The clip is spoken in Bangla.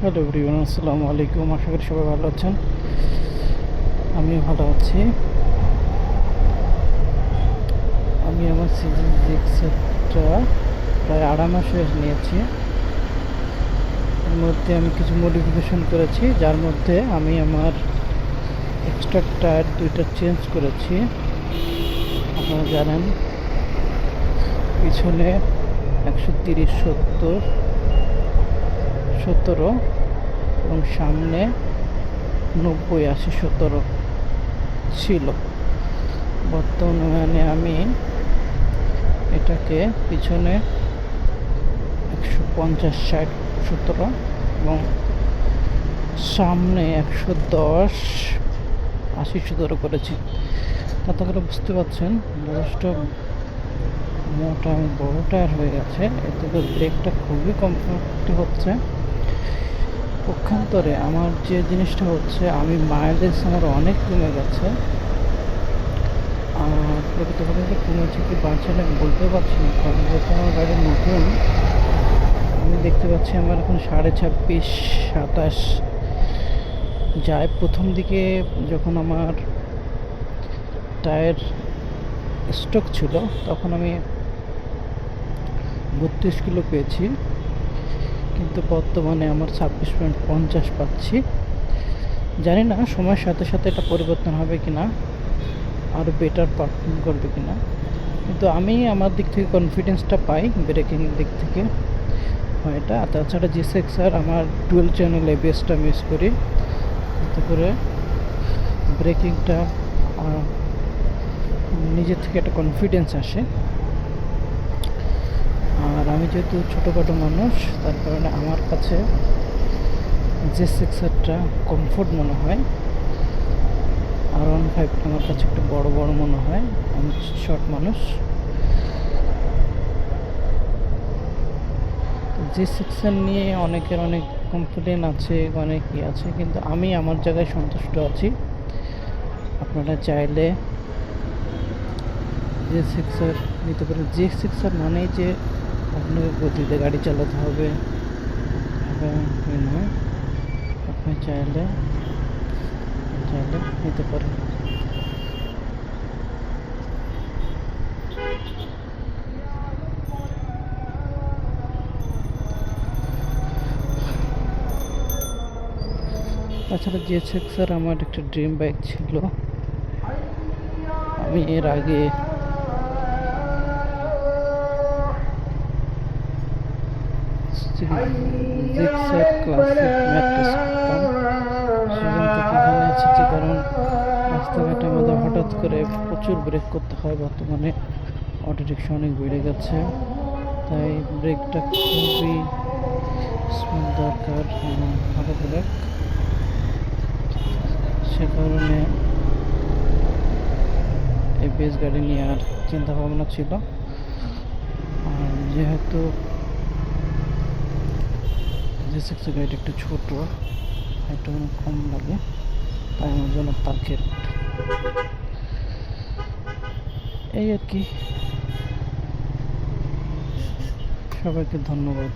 হ্যালো এভরিওয়ান, আসসালামু আলাইকুম। আশা করি সবাই ভালো আছেন। আমিও ভালো আছি। আমি আমার সিজন সিক্সটা প্রায় 2.5 মাস নিয়েছি। এর মধ্যে আমি কিছু মডিফিকেশন করেছি, যার মধ্যে আমি আমার এক্সট্রা টায়ার 2টা চেঞ্জ করেছি। আপনারা জানেন পিছনে 130-70-17 এবং সামনে 90-80-17 ছিল। বর্তমানে আমি এটাকে পিছনে 150-60-17 এবং সামনে 110-80-17 করেছি। তাতে করে বুঝতে পারছেন যথেষ্ট মোটা এবং বড় টায়ার হয়ে গেছে। এতে করে ব্রেকটা খুবই কমফোর্টলি হচ্ছে। পক্ষান্তরে আমার যে জিনিসটা হচ্ছে, আমি মাইলেজ আমার অনেক কমে গেছে। আর প্রকৃতপক্ষে কমেছে কি বাড়ছে না বলতে পারছি না, কারণ যেহেতু আমার গাড়ি নতুন। আমি দেখতে পাচ্ছি আমার এখন 26.5-27 যায়। প্রথম দিকে যখন আমার টায়ার স্টক ছিল তখন আমি 32 কিলো পেয়েছি, কিন্তু বর্তমানে আমার 26.50 পাচ্ছি। জানি না সময়ের সাথে সাথে এটা পরিবর্তন হবে কিনা, আরও বেটার পারফর্ম করবে কিনা, কিন্তু আমি আমার দিক থেকে কনফিডেন্সটা পাই ব্রেকিং দিক থেকে। হয় এটা, তাছাড়া G6R আমার ডুয়েল চ্যানেল ABS-টা আমি ইউজ করি, এতে করে ব্রেকিংটা নিজের থেকে একটা কনফিডেন্স আসে। আর আমি যেহেতু ছোটোখাটো মানুষ, তার কারণে আমার কাছে G6R-টা কমফোর্ট মনে হয়। R15 আমার কাছে একটু বড় বড় মনে হয়, আমি শর্ট মানুষ। G6R নিয়ে অনেকের অনেক কমপ্লেন আছে, অনেক আছে, কিন্তু আমি আমার জায়গায় সন্তুষ্ট আছি। আপনারা চাইলে G6R নিতে পারেন। G6R মানেই যে আপনাকে গতিতে গাড়ি চালাতে হবে নয়, আপনি চাইলে নিতে পারেন। তাছাড়া G6R আমার একটা ড্রিম বাইক ছিল। আমি এর আগে জিক্সার ক্লাসিক ম্যাট্রেস করতাম, সেখান থেকে এখানে এসেছি কারণ রাস্তাঘাটে আমাদের হঠাৎ করে প্রচুর ব্রেক করতে হয়। বর্তমানে অটো রিক্সা অনেক বেড়ে গেছে, তাই ব্রেকটা খুবই স্মুথ দরকার এবং ভালো ব্রেক। সে কারণে এই বেস গাড়ি নেওয়ার চিন্তা ভাবনা ছিল। আর যেহেতু G6 গাড়িটা একটু ছোটো, একটু কম লাগে, তাই আমার জন্য পার্কেট এই আর কি। সবাইকে ধন্যবাদ।